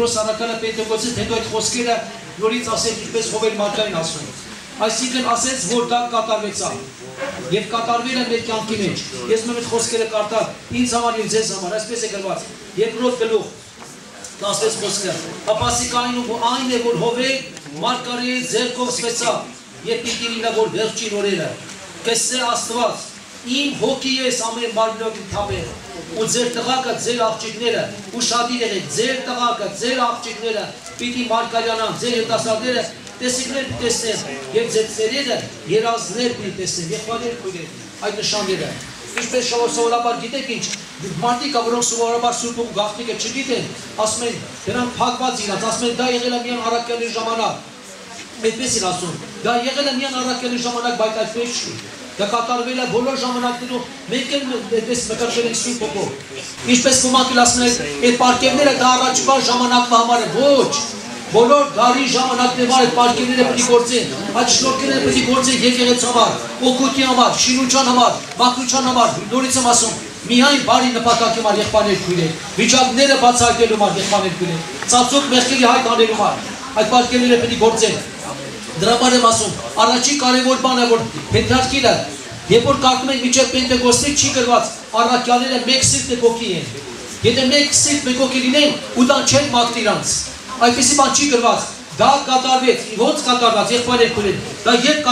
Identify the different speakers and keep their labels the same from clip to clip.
Speaker 1: Պետրոս Արաքյանը Պենտեկոստից հետո այդ խոսքերը նորից ասել ինչպես Հովեր Մարկային ասում։ Այսինքն ասեց, որ դա կատարվեցավ եւ կատարվել է մեր կյանքի մեջ։ Ես նույն այդ խոսքերը կարդա ինձ համար եւ ձեզ համար, այսպես է գրված։ Երկրորդ գլուխ 16 խոսքը։ Ապասիկային ու այն է, որ Հովեր Մարկարիի ձեռքով սկսավ եւ պիտի լինի որ վերջին օրերը։ Կեսե Աստված իմ հոգի ես ամեն մարմնով թափել ու ձեր տղակը ձեր աղջիկները ու շատին եղեք ձեր տղակը ձեր աղջիկները պիտի մարգարյանան ձեր երիտասարդները տեսիքներ տեսնեն եւ ձեր ծերերը երազներ պիտի տեսնեն եղբայրներ քույրեր այդ նշանները ինչպես սովորաբար գիտեք ինչ մարդիկ որոնք սովորաբար սուրբ ու գաղտնիքը չգիտեն ասում են դրանք փակված իրաց ասում են դա եղել է միան առաքյալի ժամանակ այդպես են ասում դա եղել է միան առաքյալի ժամանակ բայց այդպես չի դա կատարվել է բոլոր ժամանակներում մենք էլ այդպես նկատվել ենք սուրբ ոգով ինչպես ոմանք ասում են այդ պարգևները դա առաջվա ժամանակվա համար է ոչ բոլոր դարի ժամանակներում այդ պարգևները պետք է գործեն այդ շնորհքները պետք է գործեն եկեղեցու համար օգուտի համար շինության համար մաքրության համար նորից եմ ասում միայն բարի նպատակի համար եղբայրներ քույրեր վիճակները բացահայտելու համար եղբայրներ քույրեր ծածուկ մեղքերի հայտ անելու համար այդ պարգևները պետք է գործեն դրա համար եմ ասում առաջին կարևոր բանը որ Փետրարկիլը երբ որ կարդում ենք մինչև Պենտեկոստի չի գրված առաքյալները մեկ սիրտ մեկ հոգի են եթե մեկ սիրտ մեկ հոգի լինեն ու դա չեն մաքրի իրանց այդպեսի բան չի գրված դա կատարվեց ոնց կատարված եղբայրներ քույրեր դա երբ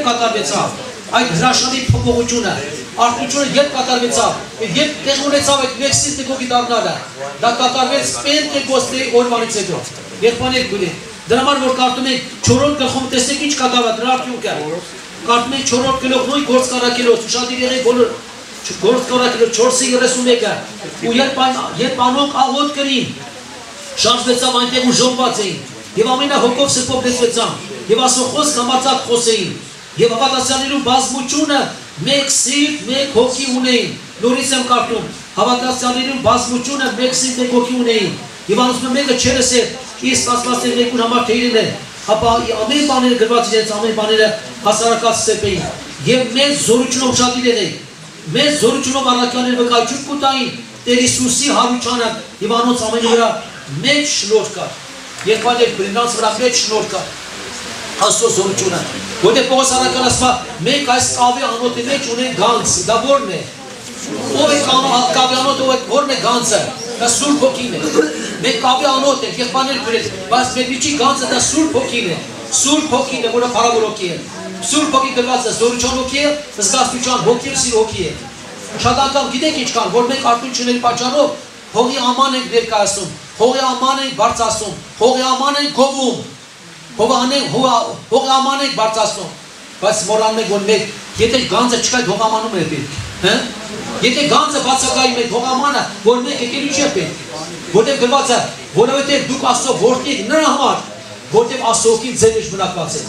Speaker 1: կատարվեցավ այդ հրաշալի փոփոխությունը արտությունը երբ կատարվեցավ երբ տեղ ունեցավ այդ մեկ սիրտ մեկ հոգի դառնալը դա կատարվեց Պենտեկոստի օրվանից հետո եղբայրներ քույրեր դրա համար որ կարդում ենք 4-րդ գլխում տեսեք ինչ կատարված դրա արդյունքը կարդում ենք 4-րդ գլուխ նույն գործկարակելոց ուշադիր եղեք բոլոր գործկարակելոց 4:31-ը ու երբ անոնք աղոտ կրին շարժվեցավ այնտեղ ու ժողված էին եւ ամենահոգով սրբով լեցվեցան եւ ասո խոսք համարձակ խոսեին եւ հավատացյալներու բազմությունը մեկ սիրտ մեկ հոգի ունեին նորից եմ կարդում հավատացյալներու բազմությունը մեկ սիրտ մեկ հոգի ունեին եւ անոնց մեկը չերսեր իսկ աստվածների երկու համար թեյրին է ապա ամեն բաները գրված իրենց ամեն բաները հասարակած սեպ էին եւ մեծ զորությունով ուշադիր եղեք մեծ զորությունով առաքյալներ վկայություն կտային Տեր Հիսուսի հարությանը եւ անոնց ամենի վրա մեծ շնորհ կար եղբայրներ նրանց վրա մեծ շնորհ կար Աստծո զորությունը որտեղ Պողոս առաքյալը ասում է մենք այս կավի անոթի մեջ ունենք գանձ դա ո՞րն է ով է կավի անոթը ո՞րն է գանձը դա Սուրբ Հոգին է մենք կավի անոթ ենք եղբայրներ քույրեր բայց մեր միջի գանձը դա Սուրբ Հոգին է որը փառավոր հոգի է Սուրբ Հոգի գրված է զորության հոգի է զգաստության հոգի է սիր հոգի է շատ անգամ գիտեք ինչ կան որ մենք արդյուն չների պատճառով հողի աման ենք ներկայացնում հողի աման ենք բարձրացնում հողի աման ենք գովում հողի աման ենք բարձրացնում բայց մոռանում ենք որ մենք եթե գանձը չկա հողամանում է պետք եթե գանձը բացակայում է հողամանը որ մենք եկելու չի պետք որտեղ գրված է որովհետև դուք Աստծո որդի եք նրա համար որտեղ Աստծո ոգին ձեր մեջ բնակված է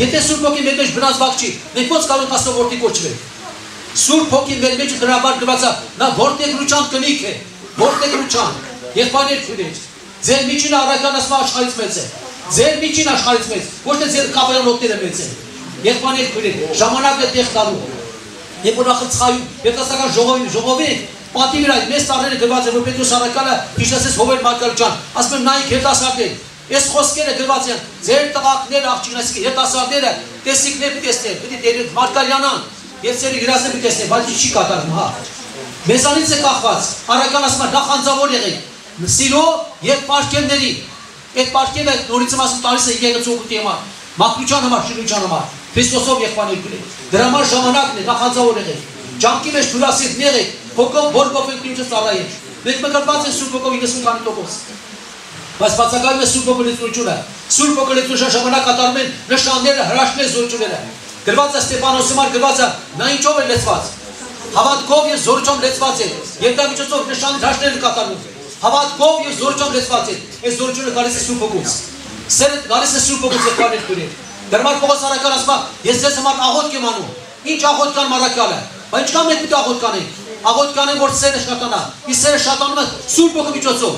Speaker 1: եթե Սուրբ Հոգին մեր մեջ բնակված չի մենք ո՞նց կարող ենք Աստծո որդի կոչվել Սուրբ Հոգին մեր մեջ դրաբար գրված է նա որդեգրության կնիք է որդեգրության եղբայրներ քույրեր ձեր միջին առաքյալն ասում աշխարհից մեծ է ձեր միջին աշխարհից մեծ ոչ թե ձեր կապելանոտները մեծ են եղբայրներ քույրեր ժամանակը տեղ տալու երբ որ ախցխայում երիտասարդական ժողովի պատի վրա մեծ տառերը գրված է որ Պետրոս առաքյալը հիշեցես Հովեր Մարկարյան ասում եմ նայեք երիտասարդներ այս խոսքերը գրված են ձեր տղակները աղջիկները երիտասարդները տեսիքներ տեսնեն պետք է Մարկարյանան եւ ծերի գրասը պետք է տեսնեն բայց չի կատարվում հա մեզանից է կախված առաքյալը ասում է նախանձավոր եղեք սիրո եւ պարգևների այդ պարգևը նորից եմ ասում տալիս է եկեղեցու օգուտի համար մաքրության համար շինության համար Քրիստոսով եղբայրներ քույրեր դրա համար ժամանակն է նախանձավոր եղեք ջանքի մեջ թուլասիտ եղեք հոգով բորբով եք ինչը ծառայեք մենք մկրտված ենք Սուրբ Հոգով 90% բայց բացակայում է Սուրբ Հոգի լեցությունը Սուրբ Հոգի լեցության ժամանակ կատարում են նշանները հրաշքներ զորությունները գրված է Ստեփանոսի համար գրված է նա ինչով է լեցված հավատքով եւ զորությամբ լեցված է եւ դա միջոցով նշան հրաշքներ կատարում հավատքով եւ զորությամբ լեցված է այս զորությունը գալիս է Սուրբ Հոգուց սերը գալիս է Սուրբ Հոգուց եղբայրներ քույրեր դրա համար Պողոս առաքյալը ասում է ես ձեզ համար աղոթք եմ անում ինչ աղոթք կան առաքյալը բայց ինչքան մենք պետք է աղոթք կանենք աղոթք կանենք որ սերը շատանա իսկ սերը շատանում է Սուրբ Հոգու միջոցով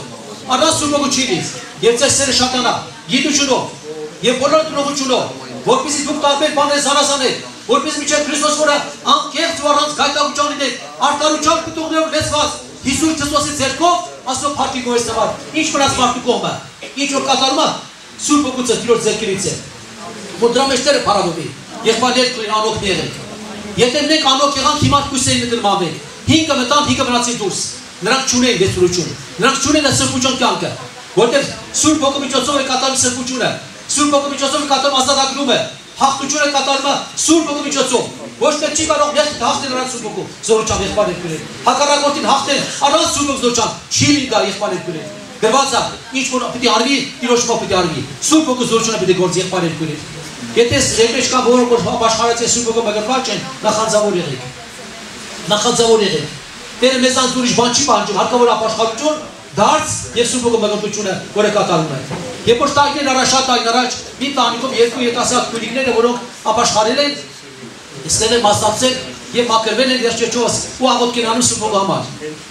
Speaker 1: առանց Սուրբ Հոգու չի լինի եւ ձեր սերը շատանա գիտությունով եւ բոլոր տրողությունով որպեսզի դուք տարբեր բաներ զանազանեք որպեսզի միջև Քրիստոս որը անկեղծ ու առանց գայթակղության լինեք արտարության պտուղներով լեցված Հիսուս Քրիստոսի ձեռքով ասո փակի գոյստավար, ինչ մնաց մարդու կողմը, ինչ որ կատարում է, Սուրբ Օգուտը Տիրոջ ձեռքերից է։ Որ դրա մեջները փառավի, եղբայրներ կլին անոքն եղեք։ Եթե մենք անոք եղանք, հիմա Հուսեյնը դրմավենք։ 5-ը մտան, 5-ը մնացին դուրս։ Նրանք չունեն դեսուրություն, նրանք չունեն սրբություն կյանքը, որտեղ Սուրբ Օգու միջոցով է կատարվում սրբությունը, Սուրբ Օգու միջոցով է կատարվում ազատագրումը, հաղթությունը կատարվում է Սուրբ Օգու միջոցով։ Ոչ թե չի կարող մեղք հաղթել առանց Սուրբ Օգու զորությամբ եղբայրներ կրել։ Հակառակորդին հաղթել առանց Սուրբ Օգու զորությամբ չի լինի դա եղբայրներ կրել։ Գրված է, ինչ որ պիտի արվի, Տիրոջ մոտ պիտի արվի։ Սուրբ Օգու զորությունը պիտի գործի եղբայրներ կրել։ Եթե եղբայր կա որոնք որ ապաշխարած է Սուրբ Օգու մգրված են, նախանձավոր եղեք։ Նախանձավոր եղեք։ Տերը մեզանց ուրիշ բան չի պահանջում, հարկավոր ապաշխարություն, դարձ եւ Սուրբ Օգու մգրտությունը, որը կատարվում է։ Երբ որ տարիներ առաջ, շատ տարիներ առաջ, մի տանիքում երկու եկասյալ քույրիկները, որոնք ապաշխարել են, ստել են մասնակցել եւ մակրվել են վերջեջոս ու աղոթք են անում Սուրբ Օգու համար։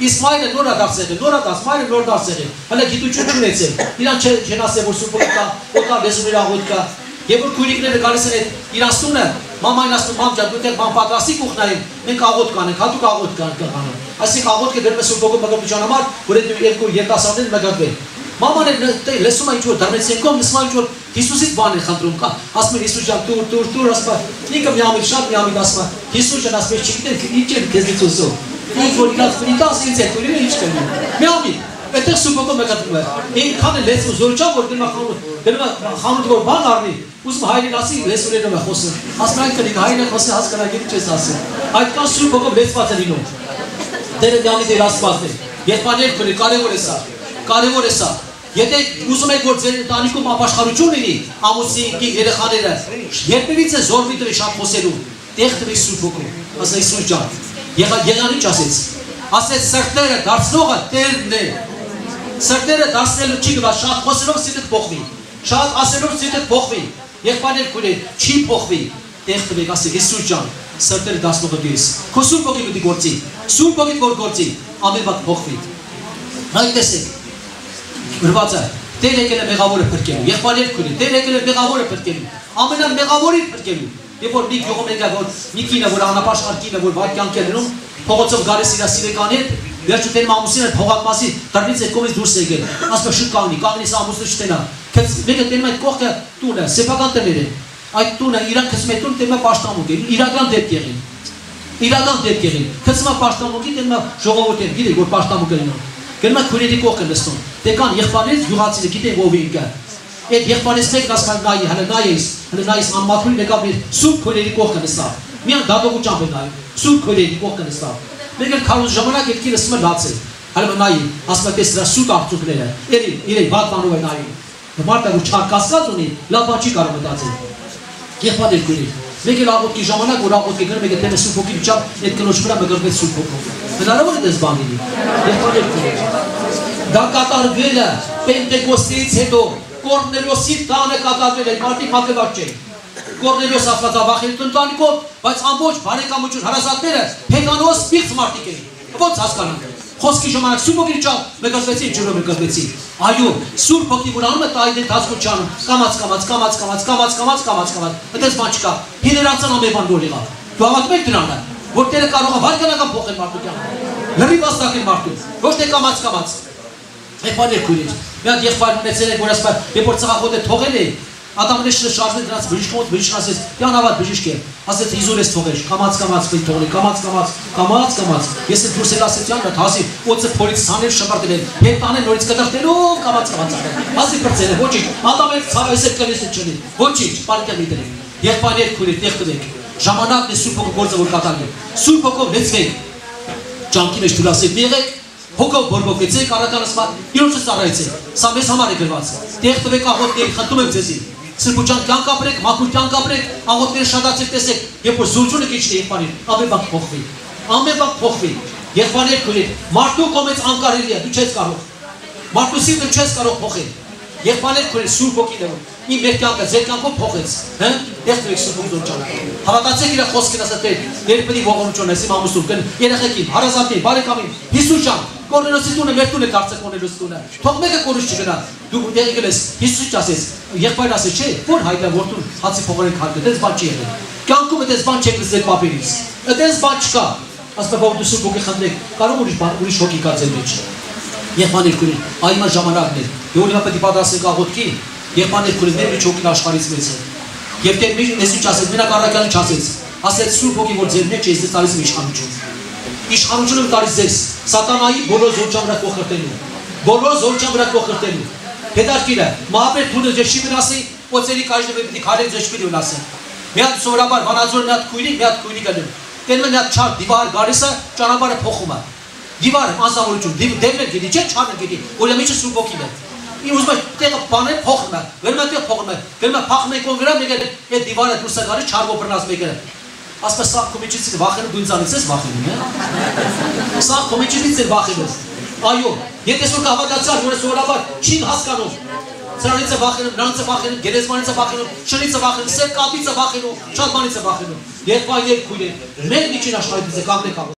Speaker 1: Իսկ մայրը նոր դարձել է, մայրը նոր դարձել է, հələ գիտություն չունեցել։ Իրան չեն ասել, որ Սուրբ Օգու կա, օտար լեզուների աղոթք կա։ Երբ որ քույրիկները գալիս են իրաց տունը, մամային ասում, մամ ջան, դու դեռ բան պատրաստի կուխնային, մենք աղոթք կանենք, հատուկ աղոթք կանենք։ Այսինքն աղոթքը դրում է Սուրբ Օգու մգրտության համար, որ այդ երկու երիտասարդներ մգրտվեն։ Մաման լսում է ինչ-որ դարմեցենքով, լսում է ինչ-որ Հիսուսից բան է խնդրում, ասում է Հիսուս ջան, տուր, ասում է, ինքը միամիտ, շատ միամիտ ասում է, Հիսուս ջան, ասում է, չգիտեք, ինչ է քեզնից ուզում, ինչ որ իրաց բնիտաս ինձ է տուրին, ինչ կլինի, միամիտ, այդտեղ Սուրբ Օգու մգրտվում է, ինքան է լեցվում զորությամբ, որ գնում է խանութ, որ բան առնի, ուզում հայրին ասի, լեսուրերով է խոսում, ասում է, կնիկ, հայրին է խոսի, հասկանագիր չես ասում, այդքան Սուրբ Օգու լեցված է լինում, Տերը միամիտ է Աստվածն է, եղբայրներ քույրիկ, կարևոր է սա, եթե ուզում եք որ ձեր ընտանիքում ապաշխարություն լինի, ամուսինի երեխաները, երբևից է զոր մի տվի շատ խոսելու, տեղ տվի Սուրբ Օգու, ասա Հիսուս ջան, եղան ինչ ասեց, ասեց սրտերը դարձնողը Տերն է, սրտերը դարձնելու չի գված, շատ խոսելով սիրտդ փոխվի, շատ ասելով սիրտդ փոխվի, եղբայրներ քույրիկ, չի փոխվի, տեղ տվեք, ասեք Հիսուս ջան, սրտերը դարձնողը դու ես, քո Սուրբ Օգին պիտի գործի, Սուրբ Օգին որ գործի, ամեն բան փոխվի, հայ տեսեք, գրված է, Տեր եկել է մեղավորը փրկելու, եղբայրներ քույրիկ, Տեր եկել է մեղավորը փրկելու, ամենամեղավորին փրկելու, երբ որ մի գյուղում եկա, որ մի կինը, որ անապաշխար կինը, որ վատ կյանք է լինում, փողոցով գալիս իր սիրեկանի հետ, վերջում տենում ամուսինը փողակ մասի, դռնից է կողմից դուրս եկել, ասում է շուտ կանգնի սա ամուսինը չտենա, մեկը տենում այդ կողքը տունը, սեփական տներ է, այդ տունը իրան քսում է տուն, տենում է պաշտամունք է, իրական դեպք եղին, քսում է պաշտամունքի, տենում է ժողովուրդին, գիտեք որ պաշտամունք է լինում, գնում է քույրերի կողքը նստում, տեկան եղբայրներից գյուղացիները գիտեն ով ինքը, այդ եղբայրից մեկն ասում է նայի, հələ նայիս անմաքրուն եկավ իր սուրբ քույրերի կողքը նստավ, միան դատողությամբ է նայում, սուրբ քույրերի կողքը նստավ, մեկ էլ քարոզ ժամանակ այդ կինը ասում է լացել, հələ նայի, ասում է տես դրա սուտ աղջիկները, իրեն վատ բանով է նայում, մարդը որ չար կասկած ունի, լավ բան չի կարող մտածել, եղբայրներ քույրեր, մեկ էլ աղոթքի ժամանակ որ աղոթքի գնում եկել տենը Սուրբ Օգի միջավ այդ կնոջ վրա մգրվեց Սուրբ Օգով, հնարավոր է դες բան լինի, եղբայրներ քույրեր, դա կատարվել է Պենտեկոստից հետո Կորնելիոսի տանը կատարվել է, մարդիկ հակված չեն, Կորնելիոս ասված ավախել տնտանիքով, բայց ամբողջ բարեկամություն հարազատները փեգանոս պիղծ մարդիկ էին, ոնց հասկանանք, խոսքի ժամանակ Սուրբ Օգի միջավ մգրվեցին, ջրով մգրվեցին, այո, Սուրբ Օգի որ անում է դա այդ ընթացքում չանում, կամաց, այդպես բան չկա, հիներացան ամեն բան որ եղավ, դու հավատում եք դրանը, որ Տերը կարող է վարկանական փոխել մարդու կյանքը, լրիվ վաստակել մարդուն, ոչ թե կամաց, եղբայրներ քույրեր, մի հատ եղբայր ունեցել եք, որ ասում է, երբ որ ծաղախոտը թողել է, Ադամները շարժվել դրանց բժիշկոտ, բժիշկն ասեց, «Յանավատ բժիշկ է», ասեց իզուր ես թողել, կամաց թողնի, կամաց, ես էլ դուրս էլ ասեց յանդ, հասի, օծը փորից սանել շպրտել են, հետ տանել նորից կտրտելով, կամաց, հասի պրծել է, ոչինչ, ադամերը ցավես էլ կվեսը չնի, ոչինչ, պարիկը մի դրեք, եղբայրներ քույրեր, տեղ տվեք, ժամանակն է Սուրբ Օգու գործը որ կատարվի, Սուրբ Օգով լեցվեք, ջանքի մեջ դուրասեք եղեք, հոգով բորբոքեցեք, առականացման, իրոջը ծառայեցեք, սա մեզ համար է գրված, տեղ տվեք աղոթքների, խնդրում եմ ձեզի, սրբության կյանք ապրեք, մաքուր կյանք ապրեք, աղոթքները շատացեք տեսեք, երբ որ զորությունը քիչն է եղբայրներ, ամեն բան փոխվի, եղբայրներ քույրեր, մարդու կողմից անկարելի է, դու չես կարող, մարդու սիրտը չես կարող փոխել, եղբայրներ քույրեր, Սուրբ Օգին է, իմ մեր կյանքը ձեր կյանքով փոխեց, տեղ տվեք Սուրբ Օգու զորությամբ, հավատացեք իր խոսքին ասած երբեմն ողորմություն ես իմ ամուսնուն, երեխեքին, հարազատին, բարեկամին, Հիսուս ջան, Կորնելիոսի տունը մեր տուն է դարձել Կորնելիոսի տունը, թող մեկը կորուս չգնա, դու դեղի գնես, Հիսուս ասեց, եղբայրն ասեց, չէ, որ հայտնի որդուն հացի փողորեն քարկը, դες բան չի եղել, կյանքում դες բան չեք լսել պապերից, դες բան չկա, ասում եմ որ դու Սուրբ Օգի խնդրեք, կարող ուրիշ հոգի կա ձեր մեջ, Եղբայրներ քույրեր, այմա ժամանակն էր։ Եօրինակ պետք է պատասխանենք աղոթքի, եղբայրներ քույրեր, մեր մեջ հոգին աշխարհից մեծ է։ Եվ Տեր մեզ ինչ ասեց, մենակ առաքյալը չասեց, ասեց Սուրբ Հոգին, որ ձեր մեջ է, ես տալիս եմ իշխանություն։ Իշխանությունը տալիս ձեզ սատանայի բոլոր զորության վրա կողքրտելու։ Բոլոր զորության վրա կողքրտելու։ Հետաքրքիրը, Մահապետ Թուրը ջեշի վնասի, օծերի կայժը պետք է քարե ջեշի վնասի։ Մի հատ սովորաբար վանաձորը մի հատ քույրի գնում։ Տենում մի հատ չար դիվար գալիս է, ճանապարհը փոխում է։ Դիվարը անսավորություն, դեմներ գիտի, չէ՞ չարը գիտի, որ մեջը Սուրբ Հոգին է։ Ուզում է տեղը բաներ փոխում է, գնում է տեղ փոխում է, գնում է փախում է կողմ վրա, մեկը այդ դիվարը դուրս է գալիս, չար ոբրնած մեկը։ Ասես սա կոմիջից վախենում դու ինձանից ես վախենում, հա։ Սա կոմիջից է վախենում։ Այո, եթե որ հավատացար, որ սովորաբար չի հասկանում։ Սրանից է վախենում, նրանից է վախենում, գերեզմանից է վախենում, շնից է վախենում, սև կապից է վախենում, շատ բանից է վախենում։ Եղբայրներ քույրեր, մեր միջին աշխարհից է կանգնեք